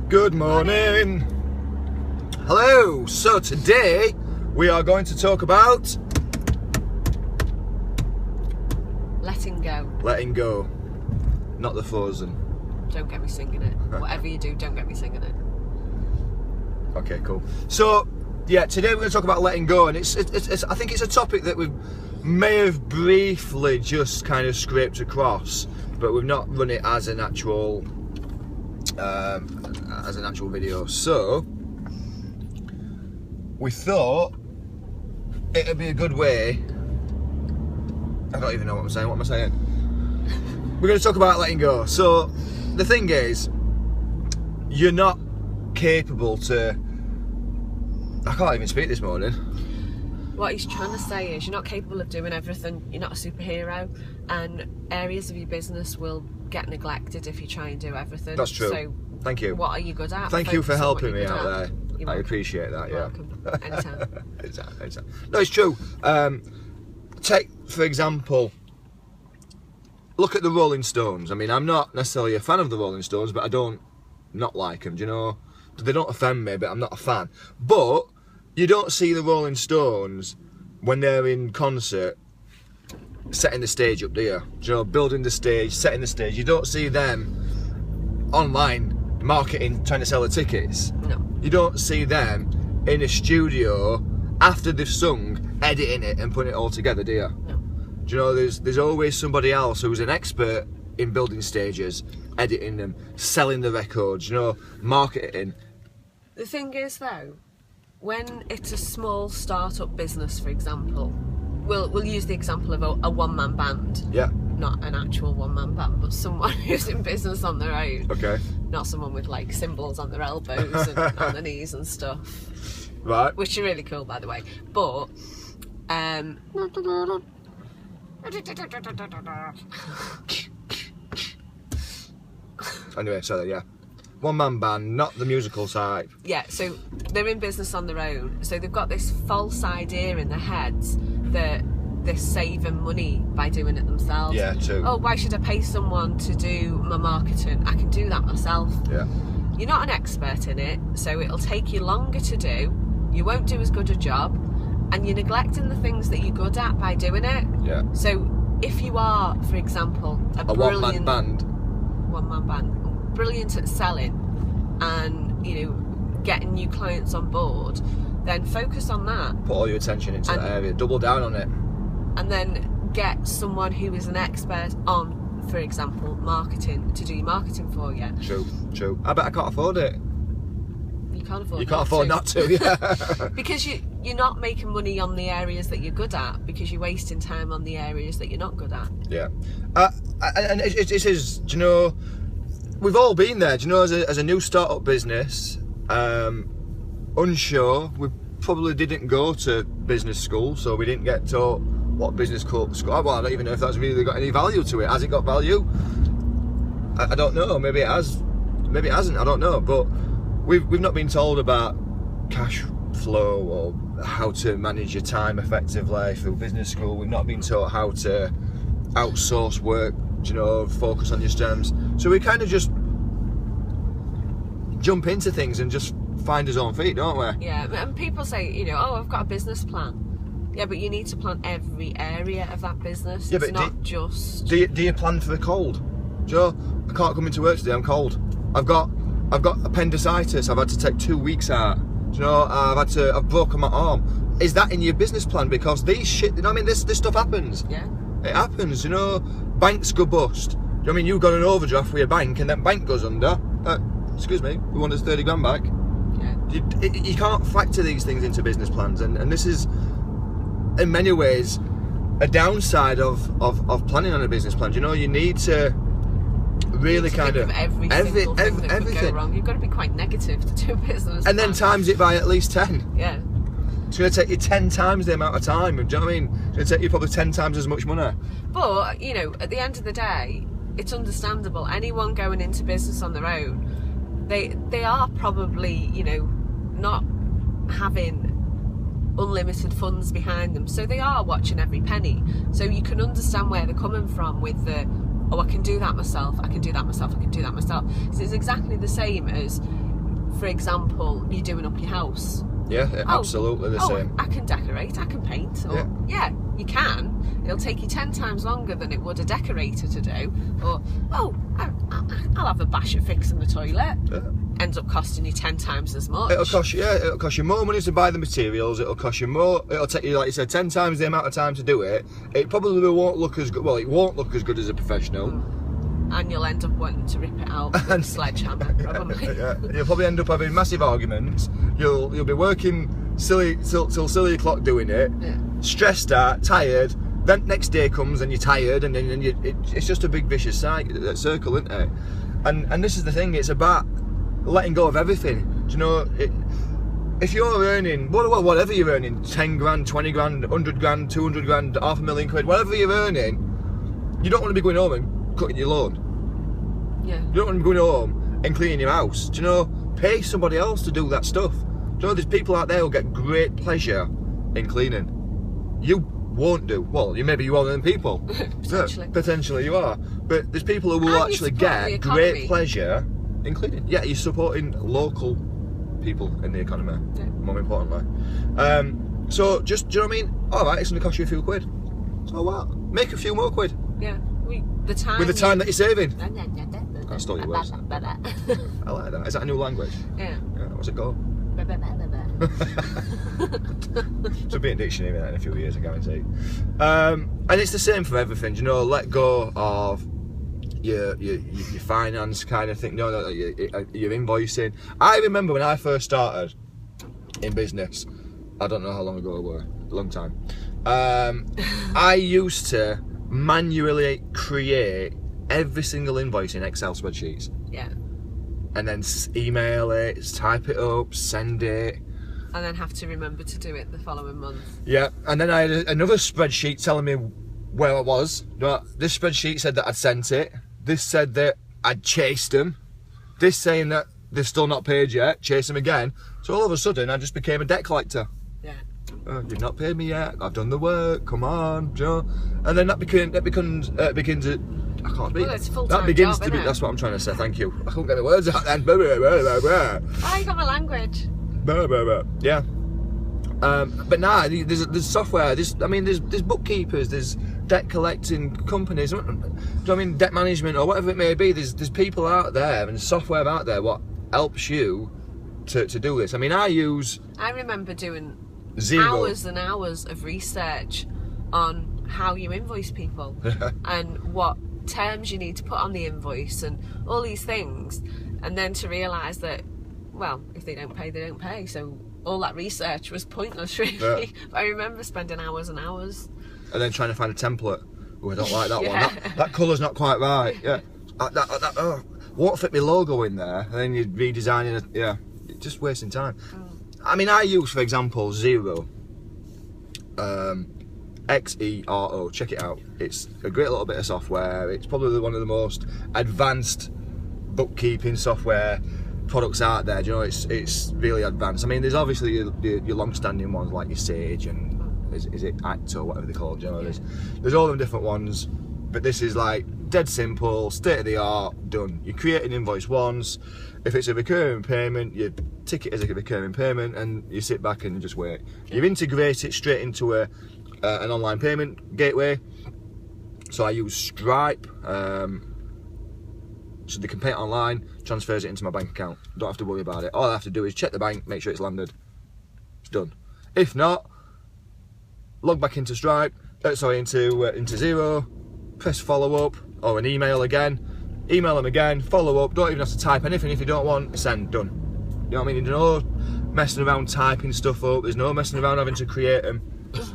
Good morning. Hello. So today we are going to talk about letting go. Letting go. Not the Frozen. Don't get me singing it. Whatever you do, don't get me singing it. Okay, cool. So yeah, today we're going to talk about letting go, and it's I think it's a topic that we may have briefly just kind of scraped across, but we've not run it as an actual video. So we thought it'd be a good way. I don't even know what I'm saying. What am I saying? We're going to talk about letting go. So the thing is, you're not capable to. I can't even speak this morning. What he's trying to say is you're not capable of doing everything. You're not a superhero, and areas of your business will get neglected if you try and do everything. That's true. So thank you. What are you good at? Thank you for helping me out there. You're I welcome. appreciate that. You're Yeah. welcome. Anytime. Anytime. No, it's true. Take for example. Look at the Rolling Stones. I mean, I'm not necessarily a fan of the Rolling Stones, but I don't not like them. Do you know? They don't offend me, but I'm not a fan. But you don't see the Rolling Stones when they're in concert setting the stage up, do you? Do you know, building the stage, setting the stage. You don't see them online marketing, trying to sell the tickets. No. You don't see them in a studio after they've sung, editing it and putting it all together, do you? No. Do you know, there's always somebody else who's an expert in building stages, editing them, selling the records, you know, marketing. The thing is, though, when it's a small start-up business, for example, we'll use the example of a one-man band. Yeah. Not an actual one-man band, but someone who's in business on their own. Okay. Not someone with like cymbals on their elbows and on their knees and stuff. Right. Which are really cool, by the way. But anyway, sorry, yeah. One-man band, not the musical type. yeah, so they're in business on their own. So they've got this false idea in their heads that they're saving money by doing it themselves. Yeah, too. Oh, why should I pay someone to do my marketing? I can do that myself. Yeah. You're not an expert in it, so it'll take you longer to do. You won't do as good a job, and you're neglecting the things that you're good at by doing it. Yeah. So if you are, for example, a one-man band. One-man band, brilliant at selling and, you know, getting new clients on board, then focus on that. Put all your attention into that area. Double down on it. And then get someone who is an expert on, for example, marketing, to do your marketing for you. True. I bet I can't afford it. You can't afford You can't afford not to, yeah. Because you're not making money on the areas that you're good at, because you're wasting time on the areas that you're not good at. Yeah. And it is, do you know, we've all been there, do you know, as a new start-up business, unsure, we probably didn't go to business school, so we didn't get taught what business school, well, I don't even know if that's really got any value to it. Has it got value? I don't know, maybe it has, maybe it hasn't, I don't know, but we've not been told about cash flow or how to manage your time effectively through business school. We've not been taught how to outsource work, you know, focus on your strengths. So we kind of just jump into things and just find his own feet, don't we? Yeah, and people say, you know, oh, I've got a business plan. Yeah, but you need to plan every area of that business. Yeah, it's but not just. Do you plan for the cold? Joe, I can't come into work today. I'm cold. I've got appendicitis. I've had to take 2 weeks out. Do you know, I've broken my arm. Is that in your business plan? Because these shit, you know what I mean? This stuff happens. Yeah. It happens, you know. Banks go bust. Do you know what I mean? You've got an overdraft for your bank, and then bank goes under. Excuse me, we want us 30 grand back. Yeah. You can't factor these things into business plans, and this is, in many ways, a downside of planning on a business plan. Do you know, you need to really kind of every single thing that could go wrong. You've got to be quite negative to do a business and then times it by at least 10. Yeah. It's going to take you 10 times the amount of time. Do you know what I mean? It's going to take you probably 10 times as much money. But, you know, at the end of the day, it's understandable. Anyone going into business on their own, they are probably, you know, not having unlimited funds behind them, so they are watching every penny. So you can understand where they're coming from with the, oh, I can do that myself, I can do that myself, I can do that myself. So it's exactly the same as for example, you're doing up your house. Yeah, absolutely the same. I can decorate, I can paint. Or, yeah, you can. It'll take you 10 times longer than it would a decorator to do. Or, I'll have a bash at fixing the toilet. Yeah. Ends up costing you 10 times as much. It'll cost you more money to buy the materials. It'll cost you more. It'll take you, like you said, 10 times the amount of time to do it. It probably won't look as good. Well, it won't look as good as a professional. And you'll end up wanting to rip it out with a sledgehammer, probably. You'll probably end up having massive arguments. You'll be working till silly o'clock doing it. Yeah. Stressed out, tired. Then next day comes and you're tired, and then it's just a big vicious circle, isn't it? And this is the thing. It's about letting go of everything. Do you know? If you're earning whatever you're earning, 10 grand, 20 grand, 100 grand, 200 grand, £500,000 quid, whatever you're earning, you don't want to be going home and cutting your lawn. Yeah. You don't want to be going home and cleaning your house. Do you know? Pay somebody else to do that stuff. Do you know? There's people out there who'll get great pleasure in cleaning. You won't do. Well, maybe you are one of them people. Potentially you are. But there's people who will actually get great pleasure in cleaning. Yeah, you're supporting local people in the economy, more importantly. So just, do you know what I mean? Alright, it's going to cost you a few quid. So what? Make a few more quid. Yeah. With the time that you're saving. I stole your words. I like that. Is that a new language? Yeah. What's it called? Should be in dictionary in a few years, I guarantee. And it's the same for everything. You know, let go of your finance kind of thing. No, your invoicing. I remember when I first started in business. I don't know how long ago it was. A long time. I used to manually create every single invoice in Excel spreadsheets. Yeah. And then email it, type it up, send it. And then have to remember to do it the following month. Yeah, and then I had another spreadsheet telling me where I was. This spreadsheet said that I'd sent it. This said that I'd chased them. This saying that they're still not paid yet, chase them again. So all of a sudden, I just became a debt collector. Yeah. You've not paid me yet. I've done the work. Come on, Joe. And then that begins to. I can't speak. Well, it's a full-time that begins job, to be. isn't it? That's what I'm trying to say. Thank you. I couldn't get the words out then. Oh, you got my language. Yeah. But now there's software. There's bookkeepers. There's debt collecting companies. Do you know what I mean? Debt management or whatever it may be. There's people out there and software out there what helps you to do this. I mean, I remember doing Zero. hours and hours of research on how you invoice people and what terms you need to put on the invoice and all these things, and then to realise that, well, if they don't pay, they don't pay. So all that research was pointless, really. Yeah. But I remember spending hours and hours. And then trying to find a template. Oh, I don't like that one. That colour's not quite right. Yeah. That won't fit my logo in there. And then you're redesigning it. Yeah. Just wasting time. I mean, I use, for example, Xero. Xero. Check it out. It's a great little bit of software. It's probably one of the most advanced bookkeeping software products out there. Do you know, it's really advanced. I mean, there's obviously your long-standing ones like your Sage and is it Act or whatever they call it. Do you know, there's all them different ones, but this is like dead simple, state of the art, done. You create an invoice once. If it's a recurring payment, you tick it as a recurring payment, and you sit back and just wait. You integrate it straight into an online payment gateway. So I use Stripe. So they can pay it online, transfers it into my bank account. Don't have to worry about it. All I have to do is check the bank, make sure it's landed. It's done. If not, log back into Stripe. Into Xero. Press follow up or an email again. Email them again. Follow up. Don't even have to type anything if you don't want. Send. Done. You know what I mean? There's no messing around typing stuff up. There's no messing around having to create them.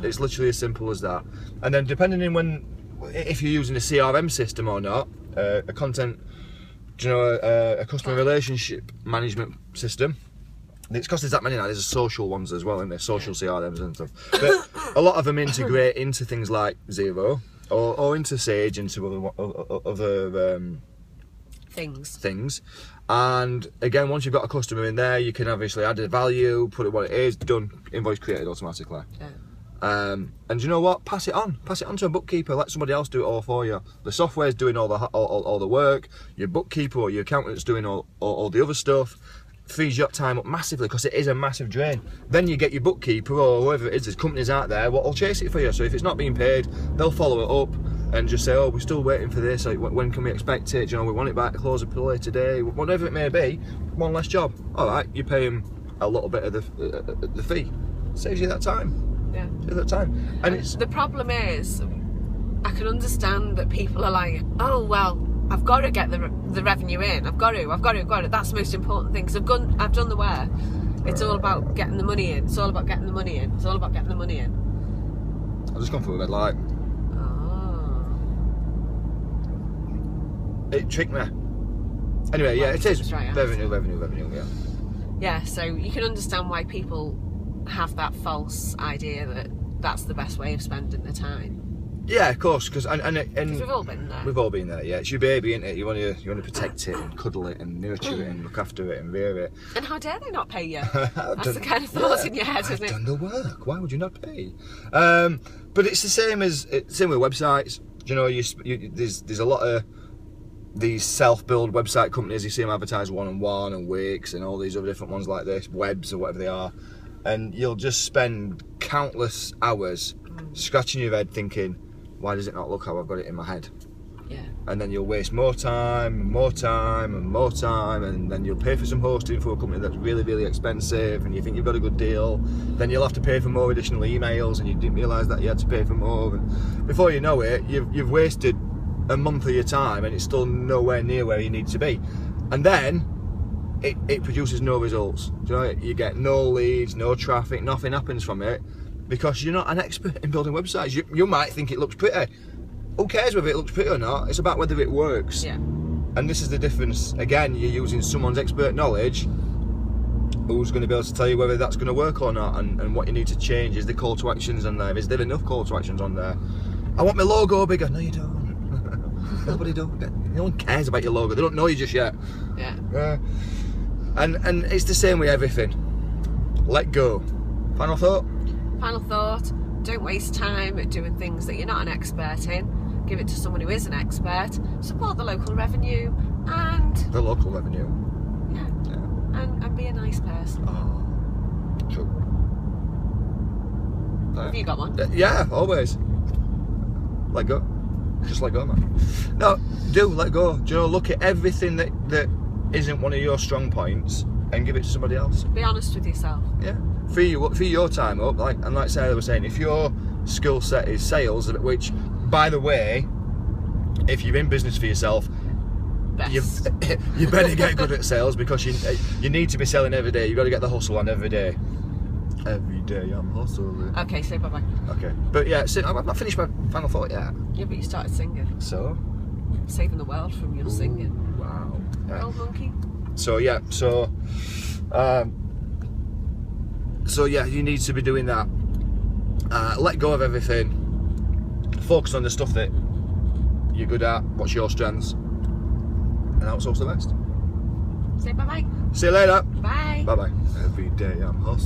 It's literally as simple as that. And then depending on if you're using a CRM system or not, a customer relationship management system. It's because there's that many now. There's social ones as well, isn't there? Social CRMs and stuff. But a lot of them integrate into things like Xero or into Sage, into other things. And again, once you've got a customer in there, you can obviously add a value, put it what it is, done, invoice created automatically. Yeah. And you know what? Pass it on to a bookkeeper. Let somebody else do it all for you. The software's doing all the work. Your bookkeeper or your accountant's doing all the other stuff. frees your time up massively, because it is a massive drain. Then you get your bookkeeper or whoever it is, there's companies out there what will chase it for you. So if it's not being paid, they'll follow it up and just say, oh, we're still waiting for this, like, when can we expect it, you know, we want it back, close of play today, whatever it may be. One less job, all right, you pay them a little bit of the fee, saves you that time. Yeah, saves that time. And it's the problem is, I can understand that people are like, oh well, I've got to get the revenue in. I've got to. That's the most important thing, because I've done the work. It's all about getting the money in. It's all about getting the money in. It's all about getting the money in. I've just gone through a red light. Oh. It tricked me. Anyway, yeah, it is. Right, Revenue, yeah. Yeah, so you can understand why people have that false idea that that's the best way of spending their time. Yeah, of course, because and we've all been there. We've all been there. Yeah, it's your baby, isn't it? You want to protect it and cuddle it and nurture it and look after it and rear it. And how dare they not pay you? That's the kind of thought in your head, isn't it? I've done the work. Why would you not pay? But it's the same with websites. You know, there's a lot of these self-build website companies. You see them advertise One-on-One and Wix and all these other different ones like this, Webs or whatever they are, and you'll just spend countless hours scratching your head thinking, why does it not look how I've got it in my head? Yeah. And then you'll waste more time and more time and more time, and then you'll pay for some hosting for a company that's really, really expensive, and you think you've got a good deal. Then you'll have to pay for more additional emails, and you didn't realise that you had to pay for more. And before you know it, you've wasted a month of your time, and it's still nowhere near where you need to be. And then it produces no results. Do you know, you get no leads, no traffic, nothing happens from it, because you're not an expert in building websites. You might think it looks pretty. Who cares whether it looks pretty or not? It's about whether it works. Yeah. And this is the difference. Again, you're using someone's expert knowledge who's going to be able to tell you whether that's going to work or not, and what you need to change. Is the call to actions on there? Is there enough call to actions on there? I want my logo bigger. No, you don't. Nobody don't. No one cares about your logo. They don't know you just yet. Yeah. And it's the same with everything. Let go. Final thought? Final thought, don't waste time doing things that you're not an expert in. Give it to someone who is an expert. Support the local revenue and... The local revenue. Yeah. And be a nice person. Oh, true. Have you got one? Yeah, always. Let go. Just let go, man. No, let go. Do you know, look at everything that isn't one of your strong points and give it to somebody else. Be honest with yourself. Yeah. Free your time up, like Sarah was saying, if your skill set is sales, which, by the way, if you're in business for yourself, you better get good at sales, because you need to be selling every day. You've got to get the hustle on every day. Every day I'm hustling. Okay, say bye-bye. Okay. But yeah, I've not finished my final thought yet. Yeah, but you started singing. So? Saving the world from your singing. Wow. Yeah. Old monkey. So yeah, so yeah, you need to be doing that. Let go of everything. Focus on the stuff that you're good at. What's your strengths? And outsource the rest. Say bye-bye. See you later. Bye. Bye-bye. Every day I'm hustling.